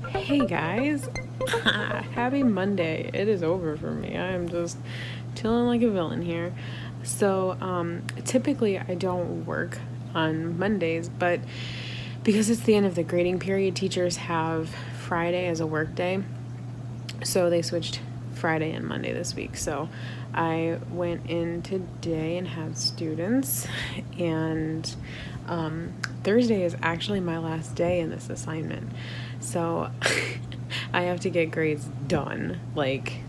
Hey guys, happy Monday. It is over for me. I am just chilling like a villain here. So, typically I don't work on Mondays, but because it's the end of the grading period, teachers have Friday as a work day. So they switched Friday and Monday this week. So I went in today and had students, and Thursday is actually my last day in this assignment. So I have to get grades done like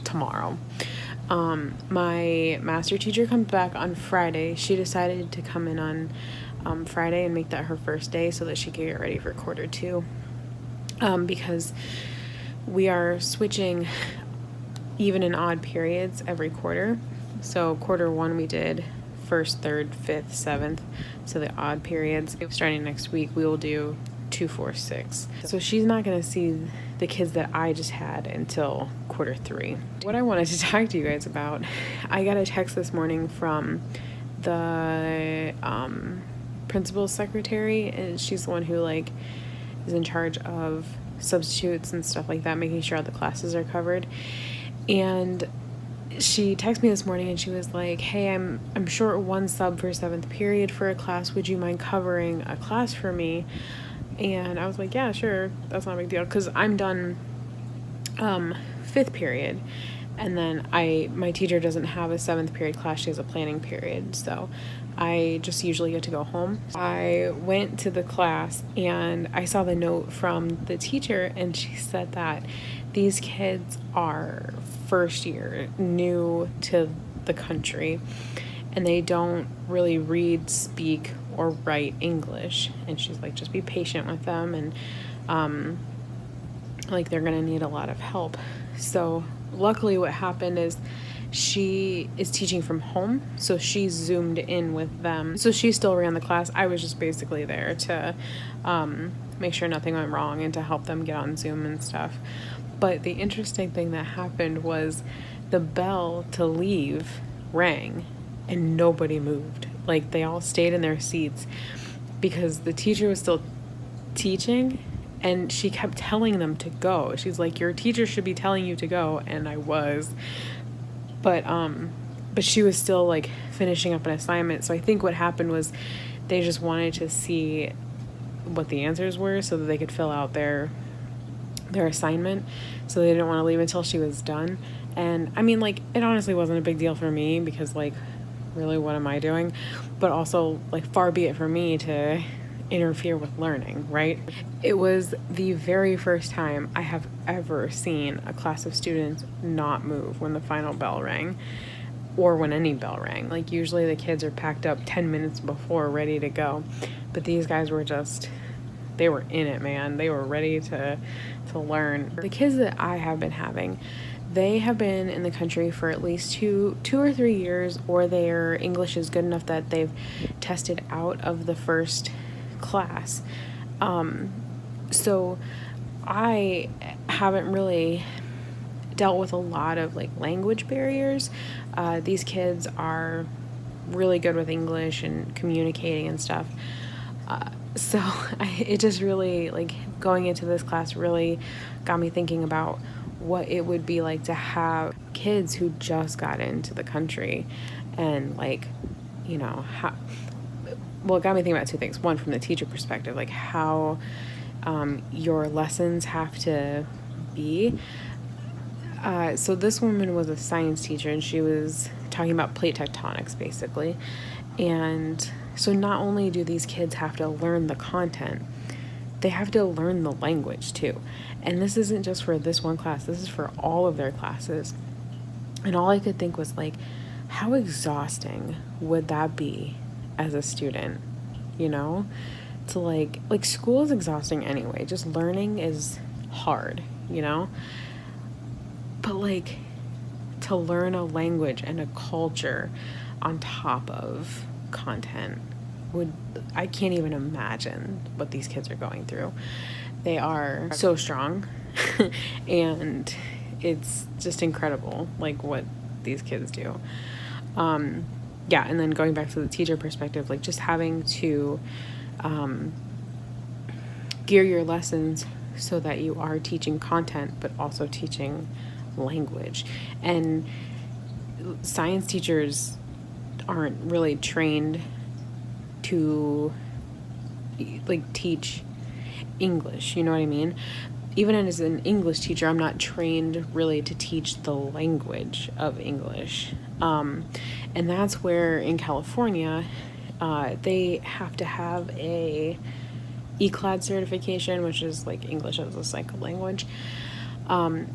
tomorrow. My master teacher comes back on Friday. She decided to come in on Friday and make that her first day so that she could get ready for quarter two. Because we are switching even and odd periods every quarter. So quarter one we did first, third, fifth, seventh. So the odd periods. Starting next week we will do 2, 4, 6. So she's not going to see the kids that I just had until quarter three. What I wanted to talk to you guys about, I got a text this morning from the principal's secretary, and she's the one who is in charge of substitutes and stuff like that, making sure all the classes are covered. And she texted me this morning and she was like, hey, I'm short one sub for 7th period for a class. Would you mind covering a class for me? And I was like, yeah, sure. That's not a big deal. Because I'm done 5th period. And then my teacher doesn't have a 7th period class. She has a planning period. So I just usually get to go home. I went to the class and I saw the note from the teacher, and she said that these kids are first year, new to the country, and they don't really read, speak, or write English. And she's like, just be patient with them, and they're gonna need a lot of help. So luckily what happened is she is teaching from home, so she zoomed in with them. So she still ran the class. I was just basically there to make sure nothing went wrong and to help them get on Zoom and stuff. But the interesting thing that happened was the bell to leave rang and nobody moved. They all stayed in their seats because the teacher was still teaching, and she kept telling them to go. She's like, your teacher should be telling you to go. And I was. But she was still finishing up an assignment. So I think what happened was they just wanted to see what the answers were so that they could fill out their assignment. So they didn't want to leave until she was done. And I mean, it honestly wasn't a big deal for me because really, what am I doing? But also far be it for me to interfere with learning, right? It was the very first time I have ever seen a class of students not move when the final bell rang, or when any bell rang. Usually the kids are packed up 10 minutes before, ready to go. But these guys were they were in it, man. They were ready to learn. The kids that I have been having, they have been in the country for at least two or 3 years, or their English is good enough that they've tested out of the first class. So I haven't really dealt with a lot of language barriers. These kids are really good with English and communicating and stuff. So it just really going into this class really got me thinking about what it would be like to have kids who just got into the country, and how. Well, it got me thinking about two things. One, from the teacher perspective, how your lessons have to be. So this woman was a science teacher, and she was talking about plate tectonics, basically. And so not only do these kids have to learn the content, they have to learn the language too. And this isn't just for this one class. This is for all of their classes. And all I could think was how exhausting would that be as a student, to school is exhausting anyway. Just learning is hard, but to learn a language and a culture on top of content I can't even imagine what these kids are going through. They are so strong and it's just incredible what these kids do. Yeah, and then going back to the teacher perspective, just having to gear your lessons so that you are teaching content, but also teaching language. And science teachers aren't really trained to like teach English, you know what I mean? Even as an English teacher, I'm not trained really to teach the language of English. And that's where in California, they have to have a ECLAD certification, which is like English as a second language. And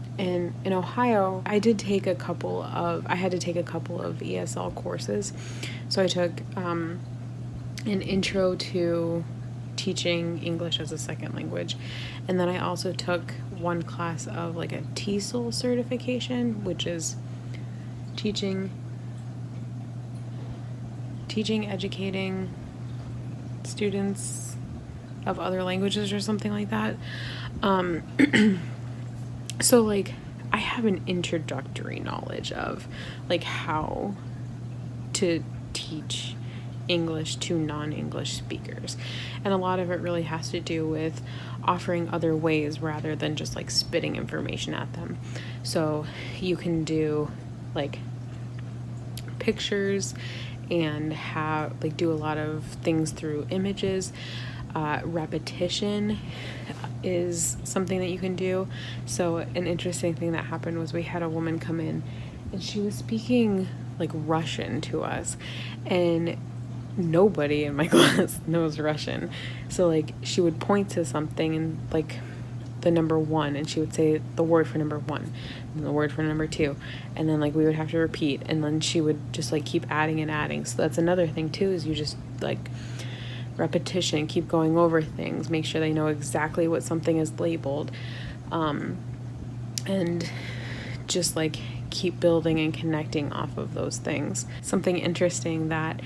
in Ohio, I had to take a couple of ESL courses. So I took an intro to teaching English as a second language. And then I also took one class of like a TESOL certification, which is teaching, educating students of other languages or something like that. So like I have an introductory knowledge of like how to teach English to non-English speakers. And a lot of it really has to do with offering other ways rather than just like spitting information at them. So you can do like pictures and do a lot of things through images. Repetition is something that you can do. So an interesting thing that happened was we had a woman come in and she was speaking like Russian to us, and nobody in my class knows Russian. So like she would point to something and like the number 1, and she would say the word for number 1 and the word for number 2, and then like we would have to repeat, and then she would just like keep adding and adding. So that's another thing too, is you just like repetition, keep going over things, make sure they know exactly what something is labeled, and just like keep building and connecting off of those things. Something interesting that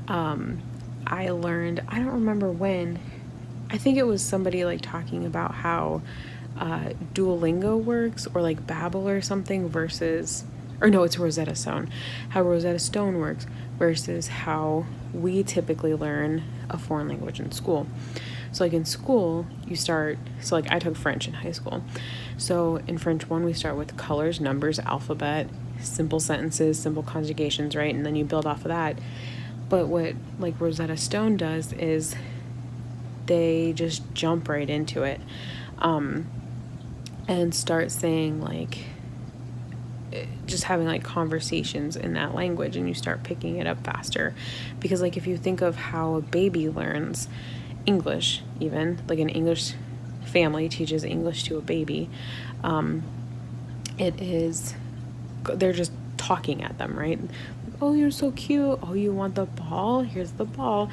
I learned, I don't remember when, I think it was somebody like talking about how Duolingo works, or like Babbel or something, versus, or no, it's Rosetta Stone, how Rosetta Stone works versus how we typically learn a foreign language in school. So like in school, so like I took French in high school. So in French 1, we start with colors, numbers, alphabet, simple sentences, simple conjugations, right? And then you build off of that. But what like Rosetta Stone does is they just jump right into it, and start saying like, just having like conversations in that language, and you start picking it up faster. Because like if you think of how a baby learns English, even like an English family teaches English to a baby, they're just talking at them, right? Oh, you're so cute. Oh, you want the ball? Here's the ball.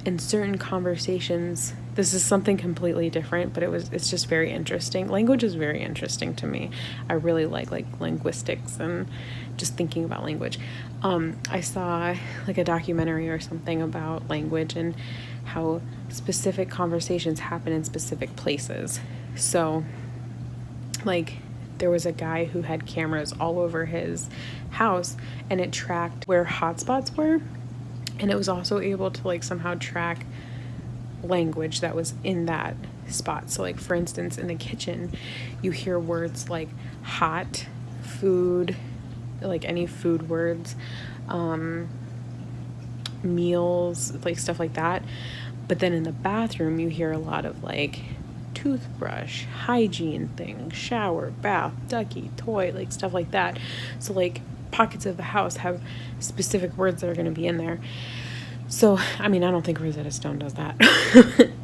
In certain conversations, this is something completely different, but it's just very interesting. Language is very interesting to me. I really like linguistics and just thinking about language. I saw like a documentary or something about language and how specific conversations happen in specific places. So like there was a guy who had cameras all over his house, and it tracked where hotspots were. And it was also able to like somehow track language that was in that spot. So like for instance, in the kitchen, you hear words like hot, food, like any food words, meals, like stuff like that. But then in the bathroom, you hear a lot of like toothbrush, hygiene things, shower, bath, ducky, toy, like stuff like that. So like pockets of the house have specific words that are going to be in there. So, I mean, I don't think Rosetta Stone does that.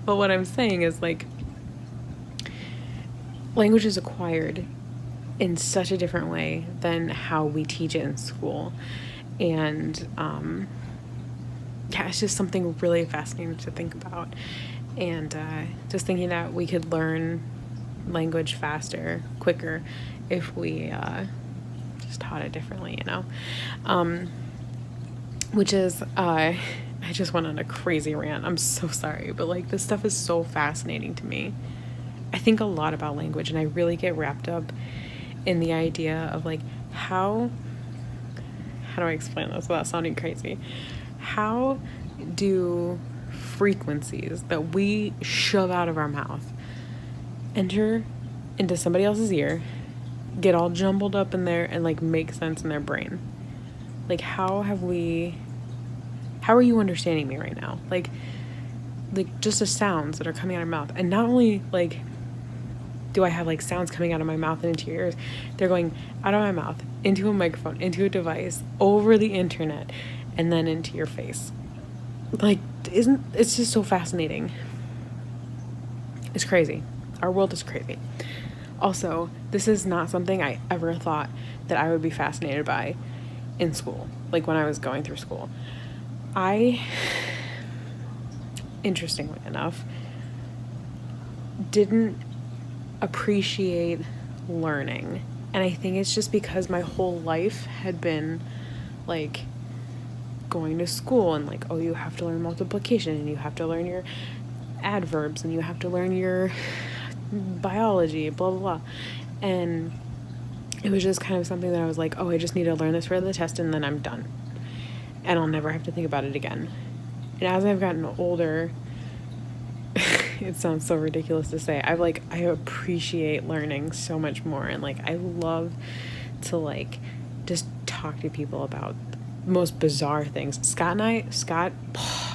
But what I'm saying is like language is acquired in such a different way than how we teach it in school. And yeah, it's just something really fascinating to think about. And just thinking that we could learn language faster, quicker, if we just taught it differently, you know? Which is, I just went on a crazy rant. I'm so sorry, but like this stuff is so fascinating to me. I think a lot about language, and I really get wrapped up in the idea of like how do I explain this without sounding crazy? How do frequencies that we shove out of our mouth enter into somebody else's ear, get all jumbled up in there, and like make sense in their brain. Like, how are you understanding me right now? Like just the sounds that are coming out of my mouth. And not only like do I have like sounds coming out of my mouth and into your ears, they're going out of my mouth, into a microphone, into a device, over the internet, and then into your face. Like, it's just so fascinating. It's crazy. Our world is crazy. Also, this is not something I ever thought that I would be fascinated by in school, like when I was going through school. I, interestingly enough, didn't appreciate learning. And I think it's just because my whole life had been like going to school and like, oh, you have to learn multiplication and you have to learn your adverbs and you have to learn your biology, blah, blah, blah. And it was just kind of something that I was like, oh, I just need to learn this for the test and then I'm done. And I'll never have to think about it again. And as I've gotten older, it sounds so ridiculous to say, I appreciate learning so much more. And like, I love to like just talk to people about most bizarre things. Scott,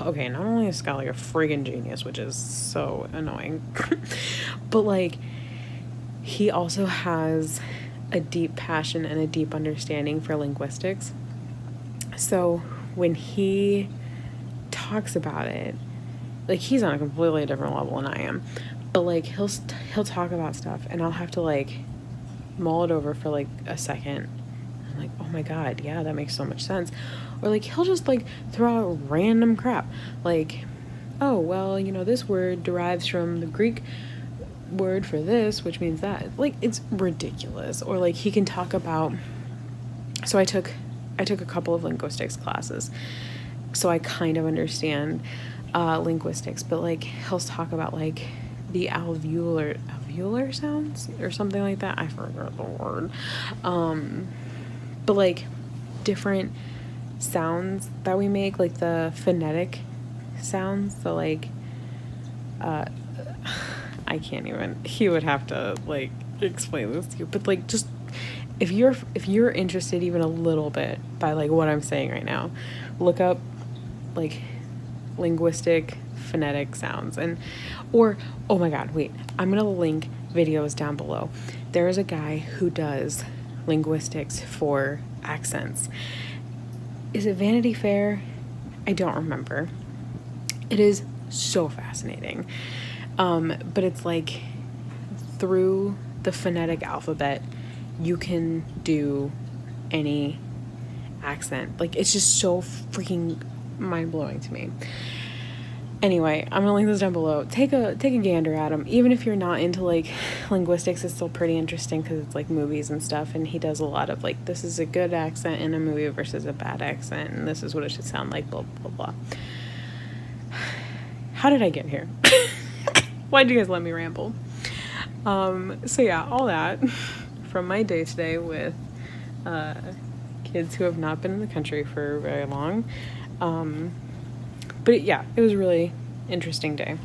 okay, not only is Scott like a friggin' genius, which is so annoying, but like he also has a deep passion and a deep understanding for linguistics. So when he talks about it, like he's on a completely different level than I am, but like he'll talk about stuff and I'll have to like mull it over for like a second. I'm like, oh my God, yeah, that makes so much sense. Or like he'll just like throw out random crap like, oh, well, you know, this word derives from the Greek word for this, which means that. Like, it's ridiculous. Or like he can talk about, so I took a couple of linguistics classes, so I kind of understand linguistics, but like he'll talk about like the alveolar sounds or something like that. I forgot the word. But like different sounds that we make, like the phonetic sounds. So like, I can't even, he would have to like explain this to you, but like just if you're interested even a little bit by like what I'm saying right now, look up like linguistic phonetic sounds or oh my God, wait, I'm gonna link videos down below. There is a guy who does linguistics for accents. Is it Vanity Fair? I don't remember. It is so fascinating. But it's like through the phonetic alphabet, you can do any accent. Like, it's just so freaking mind-blowing to me. Anyway, I'm gonna link this down below. Take a gander at him. Even if you're not into like linguistics, it's still pretty interesting because it's like movies and stuff, and he does a lot of like, this is a good accent in a movie versus a bad accent, and this is what it should sound like, blah blah blah. How did I get here? Why'd you guys let me ramble? So yeah, all that from my day today with kids who have not been in the country for very long. But yeah, it was a really interesting day.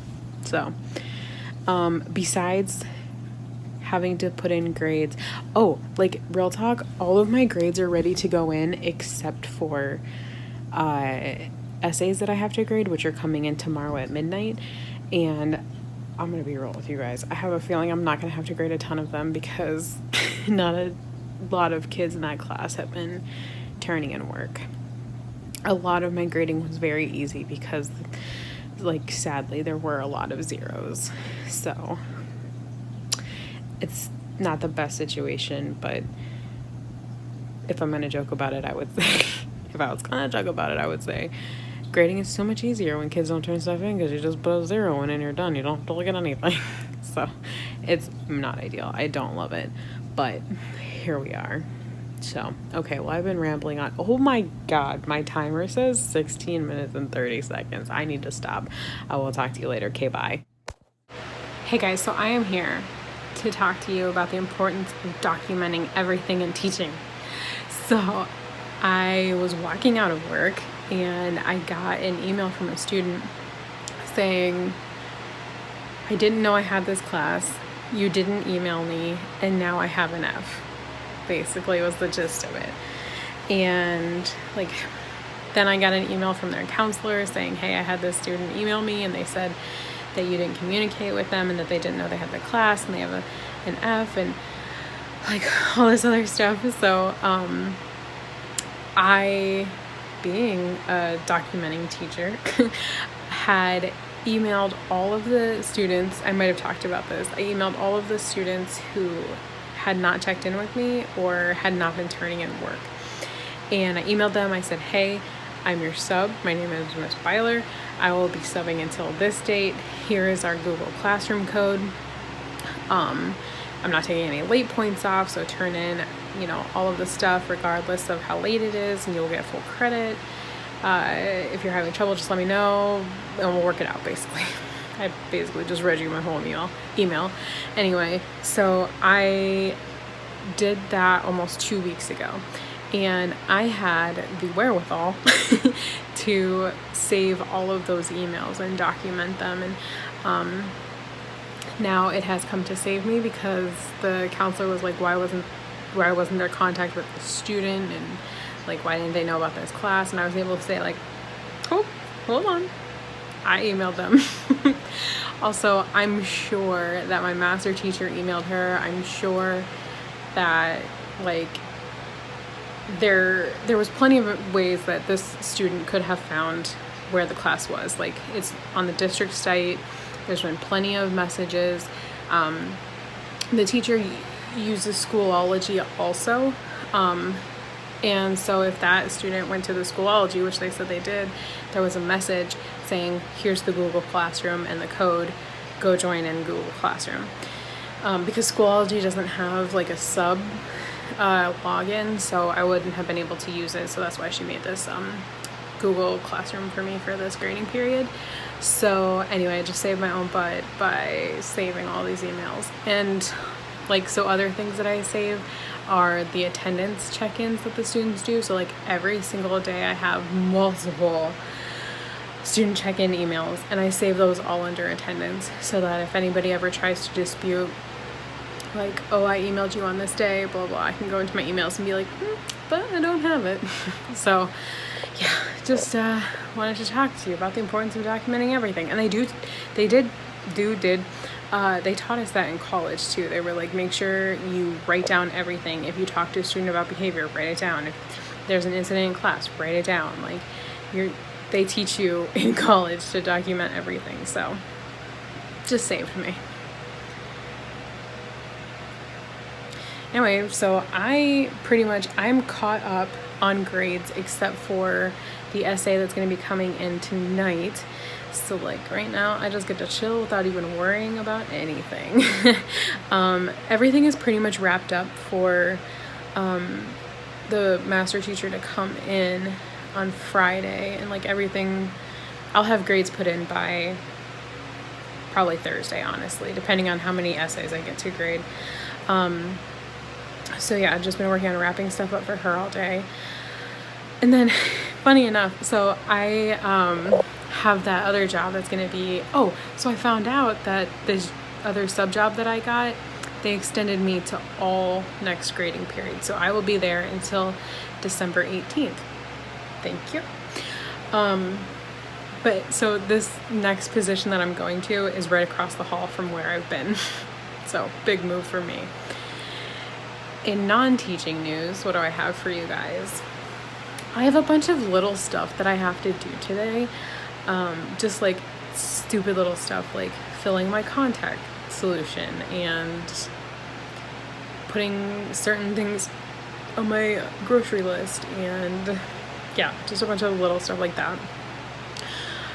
So, besides having to put in grades, like real talk, all of my grades are ready to go in except for essays that I have to grade, which are coming in tomorrow at midnight. And I'm going to be real with you guys. I have a feeling I'm not going to have to grade a ton of them because not a lot of kids in that class have been turning in work. A lot of my grading was very easy because, like, sadly, there were a lot of zeros. So it's not the best situation, but if I'm going to joke about it, I would say, if I was going to joke about it, I would say grading is so much easier when kids don't turn stuff in because you just put a 0 in and you're done. You don't have to look at anything. So it's not ideal. I don't love it, but here we are. So, okay, well, I've been rambling on. Oh my God, my timer says 16 minutes and 30 seconds. I need to stop. I will talk to you later. Okay, bye. Hey guys, so I am here to talk to you about the importance of documenting everything in teaching. So I was walking out of work and I got an email from a student saying, I didn't know I had this class, you didn't email me, and now I have an F, basically was the gist of it. And like, then I got an email from their counselor saying, hey, I had this student email me and they said that you didn't communicate with them and that they didn't know they had the class and they have an F and like all this other stuff. So I, being a documenting teacher, had emailed all of the students. I might have talked about this. I emailed all of the students who had not checked in with me or had not been turning in work. And I emailed them. I said, hey, I'm your sub. My name is Miss Byler. I will be subbing until this date. Here is our Google Classroom code. I'm not taking any late points off, so turn in, all of the stuff regardless of how late it is, and you'll get full credit. If you're having trouble, just let me know, and we'll work it out, basically. I basically just read you my whole email. Anyway, so I did that almost 2 weeks ago. And I had the wherewithal to save all of those emails and document them. And now it has come to save me because the counselor was like, why wasn't there contact with the student? And like, why didn't they know about this class? And I was able to say like, oh, hold on. I emailed them. Also, I'm sure that my master teacher emailed her. I'm sure that like, there was plenty of ways that this student could have found where the class was. Like, it's on the district site. There's been plenty of messages. The teacher uses Schoolology also. And so if that student went to the Schoolology, which they said they did, there was a message saying, here's the Google Classroom and the code, go join in Google Classroom. Because Schoolology doesn't have like a sub login, so I wouldn't have been able to use it. So that's why she made this Google Classroom for me for this grading period. So anyway, I just saved my own butt by saving all these emails. And like, so other things that I save are the attendance check-ins that the students do. So like every single day I have multiple student check-in emails, and I save those all under attendance so that if anybody ever tries to dispute like, oh, I emailed you on this day, blah, blah, I can go into my emails and be like, but I don't have it. So yeah, just wanted to talk to you about the importance of documenting everything. And they taught us that in college too. They were like, make sure you write down everything. If you talk to a student about behavior, write it down. If there's an incident in class, write it down. Like, they teach you in college to document everything. So just saved me. Anyway, so I'm caught up on grades except for the essay that's going to be coming in tonight. So like right now I just get to chill without even worrying about anything. Everything is pretty much wrapped up for the master teacher to come in on Friday, and like everything, I'll have grades put in by probably Thursday, honestly, depending on how many essays I get to grade. So yeah, I've just been working on wrapping stuff up for her all day. And then, funny enough, so I have that other job that's going to be, so I found out that this other sub job that I got, they extended me to all next grading period. So I will be there until December 18th. Thank you. But so this next position that I'm going to is right across the hall from where I've been. So big move for me. In non-teaching news, what do I have for you guys? I have a bunch of little stuff that I have to do today. Just like stupid little stuff like filling my contact solution and putting certain things on my grocery list, and yeah, just a bunch of little stuff like that.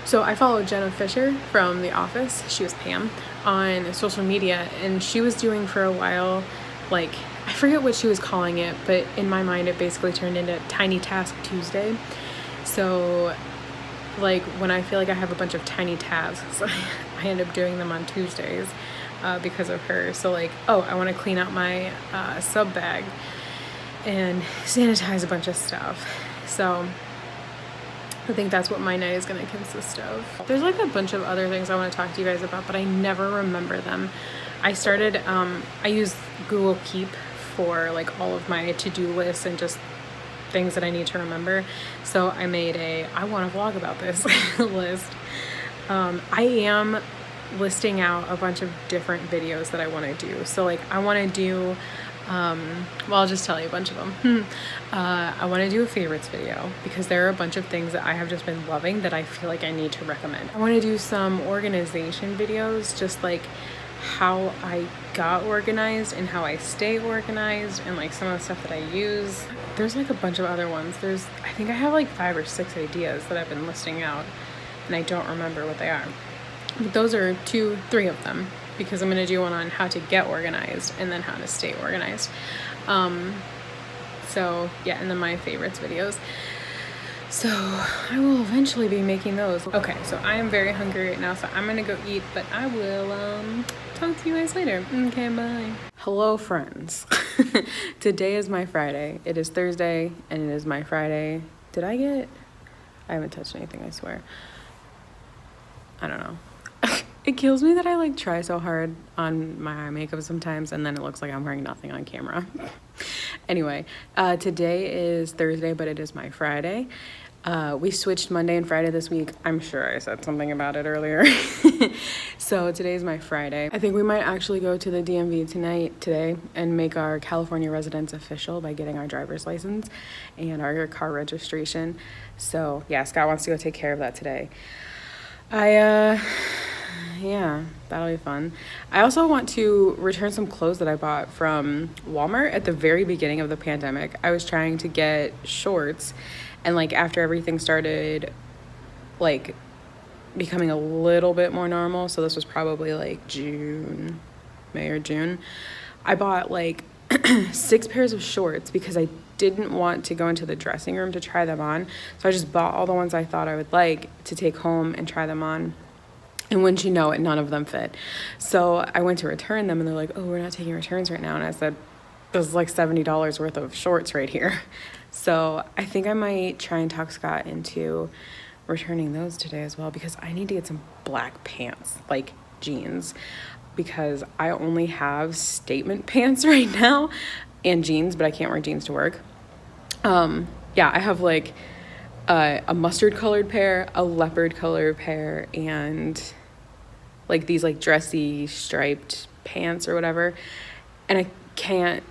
So I follow Jenna Fisher from The Office, she was Pam, on social media, and she was doing for a while, like, I forget what she was calling it, but in my mind it basically turned into Tiny Task Tuesday. So like when I feel like I have a bunch of tiny tasks, I end up doing them on Tuesdays because of her. So like, I want to clean out my sub bag and sanitize a bunch of stuff. So I think that's what my night is going to consist of. There's like a bunch of other things I want to talk to you guys about, but I never remember them. I started, I use Google Keep for like all of my to-do lists and just things that I need to remember. So I made I want to vlog about this list. I am listing out a bunch of different videos that I want to do. So like I want to do, well, I'll just tell you a bunch of them. I want to do a favorites video because there are a bunch of things that I have just been loving that I feel like I need to recommend. I want to do some organization videos, just like how I got organized and how I stay organized and like some of the stuff that I use. There's like a bunch of other ones. I think I have like 5 or 6 ideas that I've been listing out and I don't remember what they are. But those are 2, 3 of them because I'm going to do one on how to get organized and then how to stay organized. So yeah, and then my favorites videos. So I will eventually be making those. Okay, so I am very hungry right now, so I'm gonna go eat, but I will talk to you guys later. Okay, bye. Hello, friends. Today is my Friday. It is Thursday, and it is my Friday. I haven't touched anything, I swear. I don't know. It kills me that I like try so hard on my eye makeup sometimes, and then it looks like I'm wearing nothing on camera. Anyway, today is Thursday, but it is my Friday. We switched Monday and Friday this week. I'm sure I said something about it earlier. So today's my Friday. I think we might actually go to the DMV today, and make our California residence official by getting our driver's license and our car registration. So yeah, Scott wants to go take care of that today. Yeah, that'll be fun. I also want to return some clothes that I bought from Walmart at the very beginning of the pandemic. I was trying to get shorts, and like after everything started like becoming a little bit more normal, so this was probably like May or June, I bought like 6 pairs of shorts because I didn't want to go into the dressing room to try them on. So I just bought all the ones I thought I would like to take home and try them on. And wouldn't you know it, none of them fit. So I went to return them and they're like, oh, we're not taking returns right now. And I said, there's like $70 worth of shorts right here. So I think I might try and talk Scott into returning those today as well, because I need to get some black pants, like jeans, because I only have statement pants right now and jeans, but I can't wear jeans to work. Yeah, I have like a mustard colored pair, a leopard colored pair, and like these like dressy striped pants or whatever. And I can't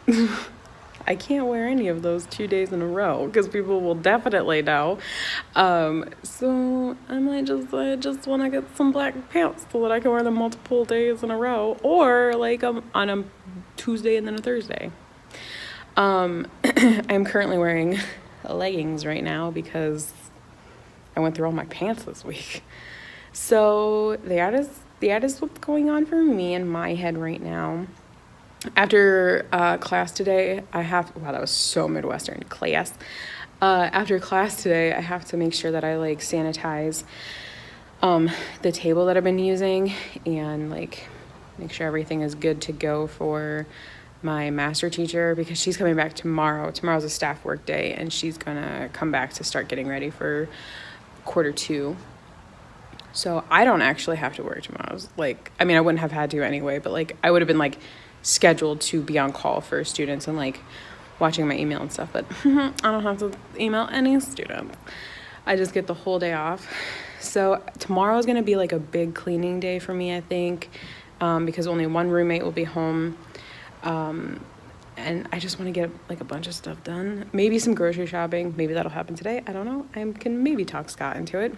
I can't wear any of those 2 days in a row because people will definitely know. So I just want to get some black pants so that I can wear them multiple days in a row, or like on a Tuesday and then a Thursday. I'm currently wearing leggings right now because I went through all my pants this week. So that is what's going on for me in my head right now. After class today, wow, that was so Midwestern, class. After class today, I have to make sure that I like sanitize the table that I've been using and like make sure everything is good to go for my master teacher, because she's coming back tomorrow. Tomorrow's a staff work day, and she's gonna come back to start getting ready for quarter 2. So I don't actually have to work tomorrow. Like, I mean, I wouldn't have had to anyway, but like I would have been like scheduled to be on call for students and like watching my email and stuff, but I don't have to email any students. I just get the whole day off. So tomorrow is gonna be like a big cleaning day for me, I think, because only one roommate will be home. And I just want to get like a bunch of stuff done. Maybe some grocery shopping. Maybe that'll happen today. I don't know. I can maybe talk Scott into it.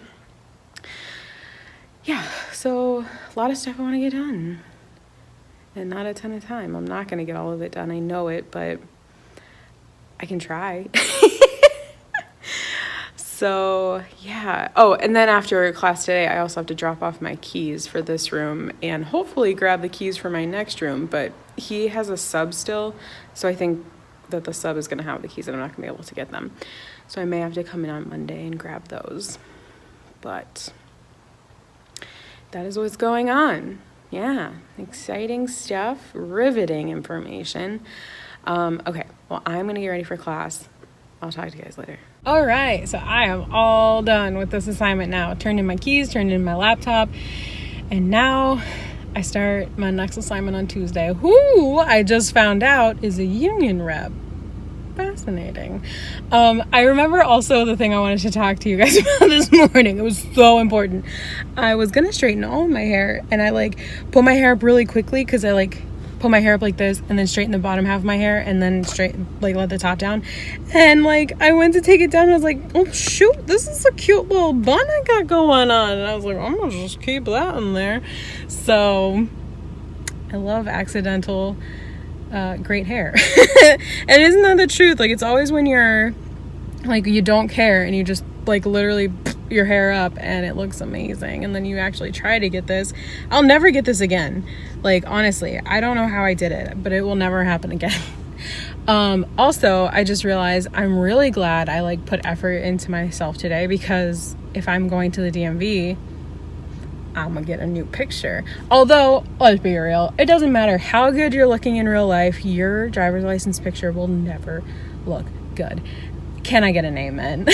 Yeah, so a lot of stuff I want to get done. And not a ton of time. I'm not going to get all of it done. I know it, but I can try. So, yeah. Oh, and then after class today, I also have to drop off my keys for this room and hopefully grab the keys for my next room. But he has a sub still, so I think that the sub is going to have the keys and I'm not going to be able to get them. So I may have to come in on Monday and grab those. But that is what's going on. Yeah, exciting stuff, riveting information. Okay, well, I'm going to get ready for class. I'll talk to you guys later. All right, so I am all done with this assignment now. Turned in my keys, turned in my laptop, and now I start my next assignment on Tuesday. Who I just found out is a union rep. Fascinating. I remember also the thing I wanted to talk to you guys about this morning. It was so important. I was gonna straighten all of my hair, and I like put my hair up really quickly because I like put my hair up like this and then straighten the bottom half of my hair and then straight like let the top down, and like I went to take it down and I was like, oh shoot, this is a cute little bun I got going on, and I was like, I'm gonna just keep that in there. So I love accidental great hair. And isn't that the truth? Like, it's always when you're like, you don't care and you just like literally your hair up and it looks amazing, and then you actually try to get this. I'll never get this again. Like, honestly, I don't know how I did it, but it will never happen again. Also, I just realized I'm really glad I like put effort into myself today, because if I'm going to the DMV, I'm gonna get a new picture. Although, let's be real, it doesn't matter how good you're looking in real life, your driver's license picture will never look good. Can I get an amen?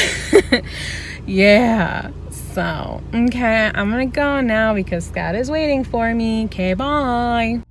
Yeah. So, okay, I'm gonna go now because Scott is waiting for me. Okay, bye.